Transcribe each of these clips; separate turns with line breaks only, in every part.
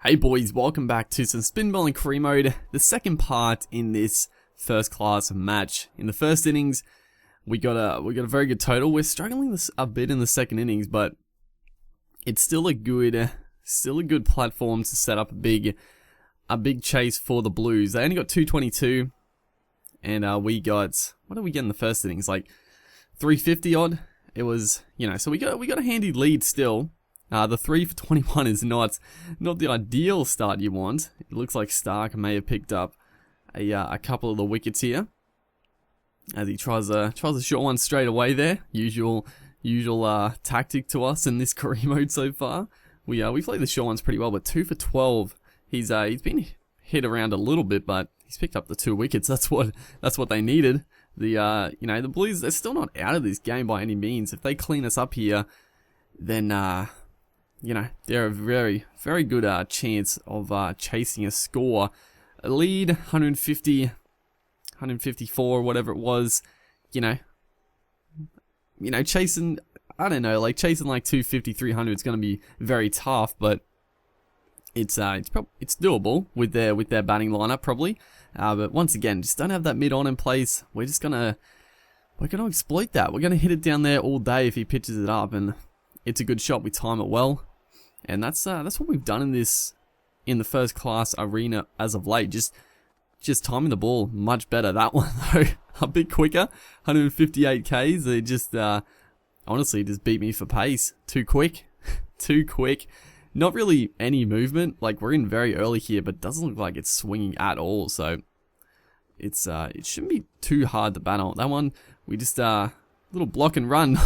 Hey boys, welcome back to some spinball and career mode, the second part in this first class match. In the first innings, we got a very good total. We're struggling a bit in the second innings, but it's still a good platform to set up a big chase for the Blues. They only got 222, and we got, what did we get in the first innings? Like 350 odd. It was, so we got a handy lead still. The 3 for 21 is not the ideal start you want. It looks like Stark may have picked up a couple of the wickets here, as he tries a short one straight away there. Usual tactic to us in this career mode so far. We played the short ones pretty well, but 2 for 12. He's been hit around a little bit, but he's picked up the 2 wickets. That's what they needed. The Blues, they're still not out of this game by any means. If they clean us up here, then they're a very, very good chance of chasing a score. A lead, 150, 154, whatever it was, chasing, I don't know, like chasing like 250, 300 is going to be very tough, but it's doable with their batting lineup probably. But once again, just don't have that mid on in place. We're gonna exploit that. We're gonna hit it down there all day if he pitches it up, and it's a good shot. We time it well. And that's what we've done in the first class arena as of late. Just timing the ball much better. That one though, a bit quicker, 158 Ks. They just honestly just beat me for pace. Too quick, too quick. Not really any movement. Like, we're in very early here, but doesn't look like it's swinging at all. So it shouldn't be too hard to bat on. That one we just little block and run.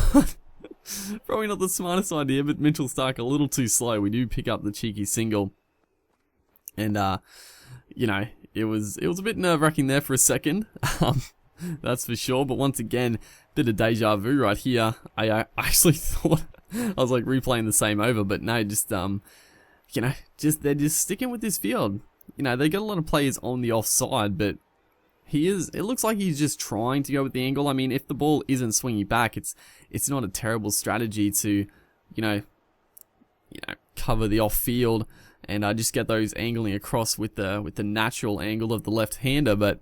Probably not the smartest idea, but Mitchell Stark a little too slow. We do pick up the cheeky single, and it was a bit nerve-wracking there for a second, that's for sure. But once again, bit of deja vu right here. I actually thought I was like replaying the same over, but no, they're just sticking with this field. They got a lot of players on the offside, but it looks like he's just trying to go with the angle. I mean, if the ball isn't swinging back, it's not a terrible strategy to, cover the off field and just get those angling across with the natural angle of the left-hander. But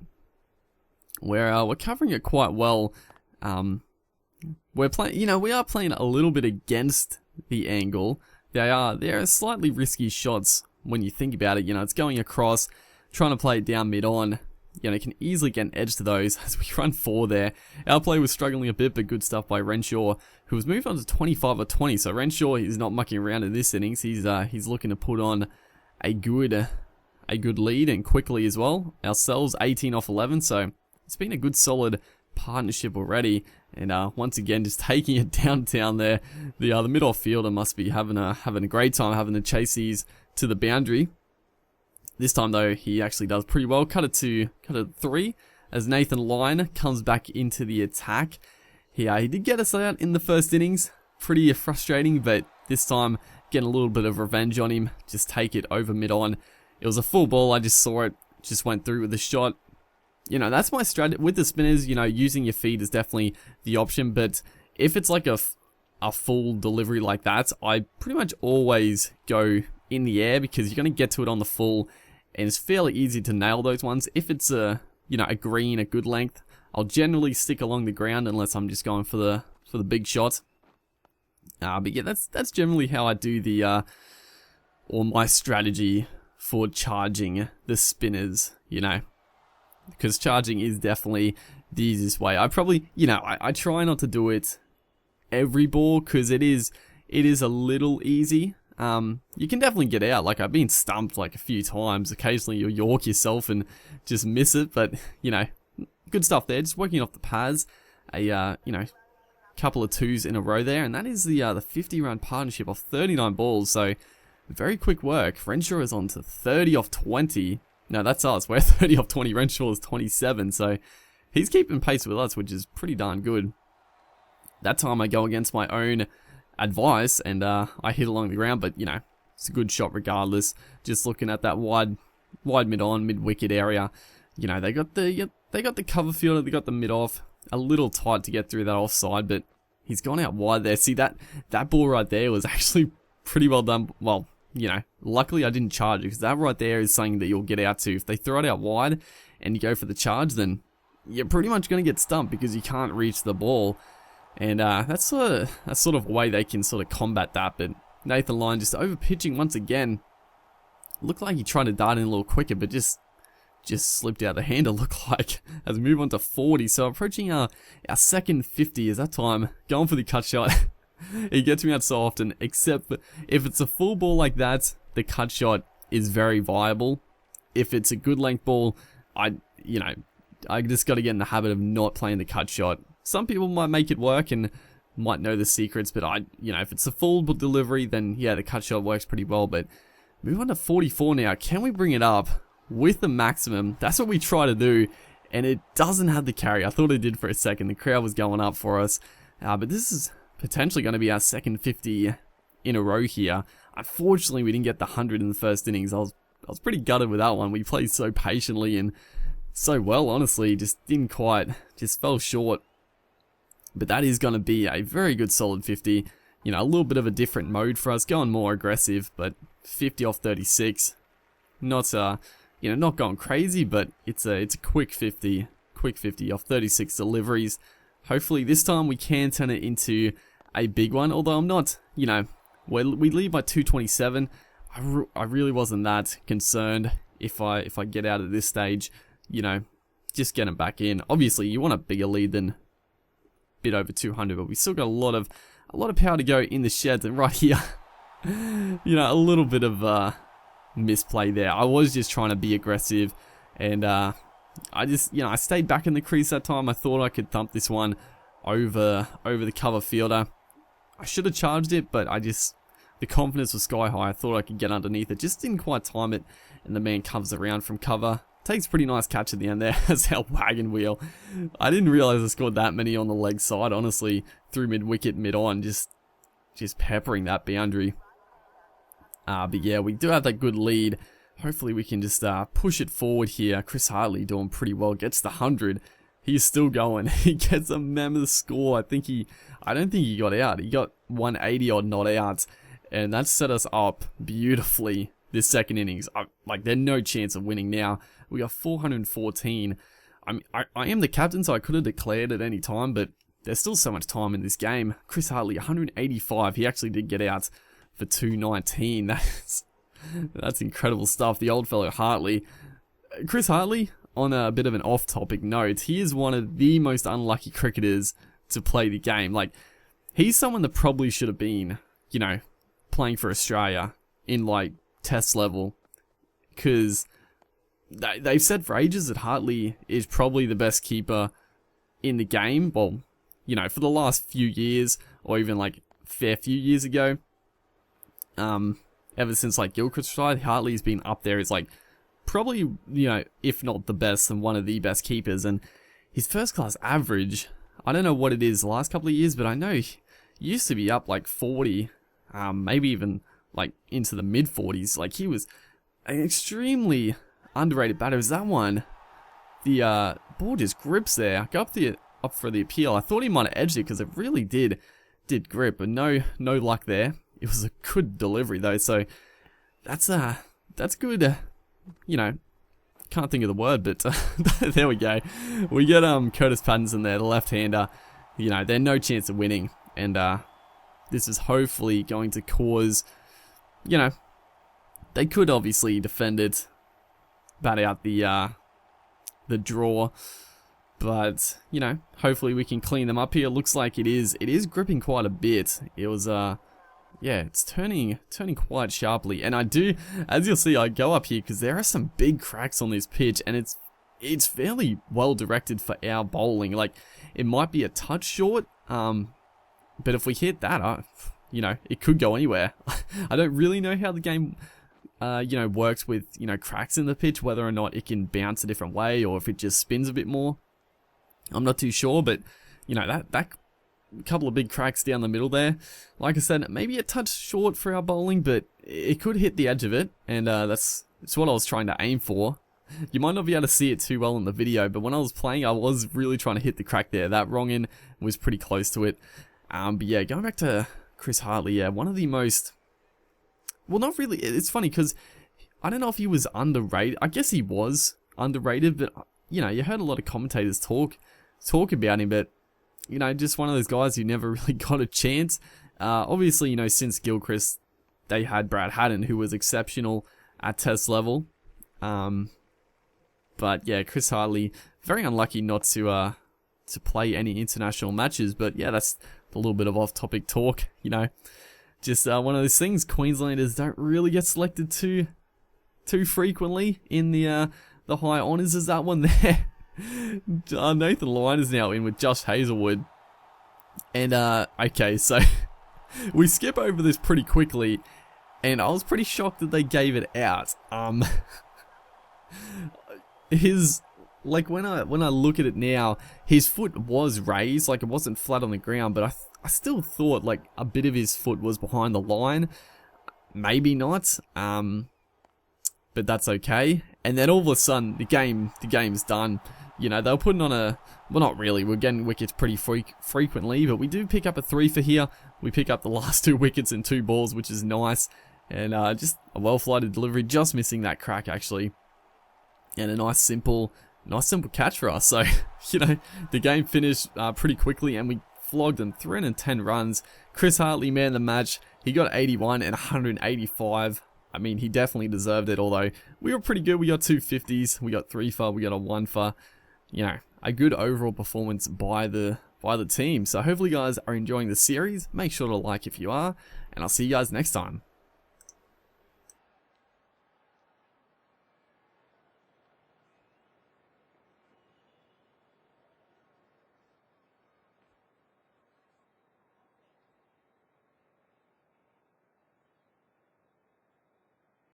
we're covering it quite well. We are playing a little bit against the angle. They are slightly risky shots when you think about it. It's going across, trying to play it down mid on. Can easily get an edge to those as we run 4 there. Our play was struggling a bit, but good stuff by Renshaw, who was moved on to 25 or 20. So Renshaw is not mucking around in this innings. He's looking to put on a good lead, and quickly as well. Ourselves 18 off 11, so it's been a good solid partnership already. And once again, just taking it downtown there. The mid-off fielder must be having a great time having to chase these to the boundary. This time though, he actually does pretty well. Cut it to 3 as Nathan Lyon comes back into the attack. He did get us out in the first innings. Pretty frustrating, but this time getting a little bit of revenge on him. Just take it over mid-on. It was a full ball. I just saw it. Just went through with the shot. That's my strategy. With the spinners, using your feet is definitely the option. But if it's like a full delivery like that, I pretty much always go in the air, because you're going to get to it on the full, and it's fairly easy to nail those ones. If it's a green, a good length, I'll generally stick along the ground unless I'm just going for the big shot. But yeah, that's generally how I do or my strategy for charging the spinners, because charging is definitely the easiest way. I probably, I try not to do it every ball, because it is a little easy. You can definitely get out. Like, I've been stumped like a few times. Occasionally you'll york yourself and just miss it, but good stuff there. Just working off the pads, couple of 2s in a row there, and that is the 50-run partnership off 39 balls. So very quick work. Renshaw is on to 30 off 20. No, that's us. We're 30 off 20. Renshaw is 27. So he's keeping pace with us, which is pretty darn good. That time I go against my own advice, and I hit along the ground, but it's a good shot regardless. Just looking at that wide mid-on, mid-wicket area. They got the cover fielder, they got the mid-off. A little tight to get through that offside, but he's gone out wide there. See, that ball right there was actually pretty well done. Well, you know, luckily I didn't charge it, because that right there is something that you'll get out to. If they throw it out wide and you go for the charge, then you're pretty much going to get stumped because you can't reach the ball. And that's sort of a way they can sort of combat that. But Nathan Lyon just over pitching once again. Looked like he tried to dart in a little quicker, but just slipped out the hand, it looked like, as we move on to 40. So approaching our second 50 is that time. Going for the cut shot. It gets me out so often, except if it's a full ball like that, the cut shot is very viable. If it's a good length ball, I just got to get in the habit of not playing the cut shot. Some people might make it work and might know the secrets, but if it's a full delivery, then yeah, the cut shot works pretty well. But move on to 44 now. Can we bring it up with the maximum? That's what we try to do, and it doesn't have the carry. I thought it did for a second. The crowd was going up for us, but this is potentially going to be our second 50 in a row here. Unfortunately, we didn't get the 100 in the first innings. I was pretty gutted with that one. We played so patiently and so well, honestly. Just fell short. But that is going to be a very good solid 50. You know, a little bit of a different mode for us, going more aggressive, but 50 off 36. Not not going crazy, but it's a quick 50 off 36 deliveries. Hopefully this time we can turn it into a big one, although I'm not, we lead by 227. I really wasn't that concerned if I get out at this stage, just getting back in. Obviously you want a bigger lead than a bit over 200, but we still got a lot of power to go in the sheds. And right here, a little bit of misplay there. I was just trying to be aggressive, and I stayed back in the crease that time. I thought I could thump this one over the cover fielder. I should have charged it, but the confidence was sky high. I thought I could get underneath it. Just didn't quite time it, and the man comes around from cover. Takes a pretty nice catch at the end there as our wagon wheel. I didn't realize I scored that many on the leg side, honestly. Through mid-wicket, mid-on, just peppering that boundary. But yeah, we do have that good lead. Hopefully we can just push it forward here. Chris Hartley doing pretty well. Gets the 100. He's still going. He gets a mammoth score. I don't think he got out. He got 180 odd not out. And that set us up beautifully this second innings. There's no chance of winning now. We got 414. I am the captain, so I could have declared at any time, but there's still so much time in this game. Chris Hartley, 185. He actually did get out for 219. That's incredible stuff. The old fellow Hartley. Chris Hartley, on a bit of an off-topic note, he is one of the most unlucky cricketers to play the game. He's someone that probably should have been, playing for Australia in, test level. Because they've said for ages that Hartley is probably the best keeper in the game. Well, for the last few years, or even, fair few years ago. Ever since Gilchrist retired, Hartley's been up there as probably, if not the best, and one of the best keepers. And his first class average, I don't know what it is the last couple of years, but I know he used to be up 40, maybe even into the mid 40s. He was an extremely underrated batter. Was that one? The ball just grips there. Go up for the appeal. I thought he might have edged it because it really did grip, but no luck there. It was a good delivery though, so that's good. Can't think of the word, but there we go. We get Curtis Pattinson there, the left-hander. They're no chance of winning, and this is hopefully going to cause. They could obviously defend it, bat out the draw, but hopefully we can clean them up here. Looks like it is gripping quite a bit. It was yeah, it's turning quite sharply, and I do, as you'll see, I go up here because there are some big cracks on this pitch, and it's fairly well directed for our bowling. It might be a touch short, but if we hit that, it could go anywhere. I don't really know how the game, works with cracks in the pitch, whether or not it can bounce a different way or if it just spins a bit more. I'm not too sure, but that couple of big cracks down the middle there. Like I said, maybe a touch short for our bowling, but it could hit the edge of it, and it's what I was trying to aim for. You might not be able to see it too well in the video, but when I was playing, I was really trying to hit the crack there. That wrong in was pretty close to it. But yeah, going back to Chris Hartley, yeah, one of the most well, not really. It's funny because I don't know if he was underrated. I guess he was underrated, but you know, you heard a lot of commentators talk about him, but you know, just one of those guys who never really got a chance. Obviously, you know, since Gilchrist, they had Brad Haddon, who was exceptional at test level. But yeah, Chris Hartley, very unlucky not to play any international matches. But yeah, that's a little bit of off-topic talk, you know. Just one of those things. Queenslanders don't really get selected too frequently in the high honours as that one there. Nathan Lyon is now in with Josh Hazelwood. And okay, so we skip over this pretty quickly, and I was pretty shocked that they gave it out. His, like, when I look at it now, his foot was raised, like it wasn't flat on the ground, but I still thought like a bit of his foot was behind the line. Maybe not, but that's okay. And then all of a sudden, the game's done. You know, they were putting on well, not really, we're getting wickets pretty frequently, but we do pick up a 3 for here. We pick up the last 2 wickets in 2 balls, which is nice. And just a well-flighted delivery, just missing that crack, actually. And a nice simple catch for us. So, you know, the game finished pretty quickly, and we flogged them 310 runs. Chris Hartley, man of the match. He got 81 and 185. I mean, he definitely deserved it, although we were pretty good. We got 2 50s, we got 3 for, we got a 1 for. You know, a good overall performance by the team. So hopefully you guys are enjoying the series. Make sure to like if you are, and I'll see you guys next time.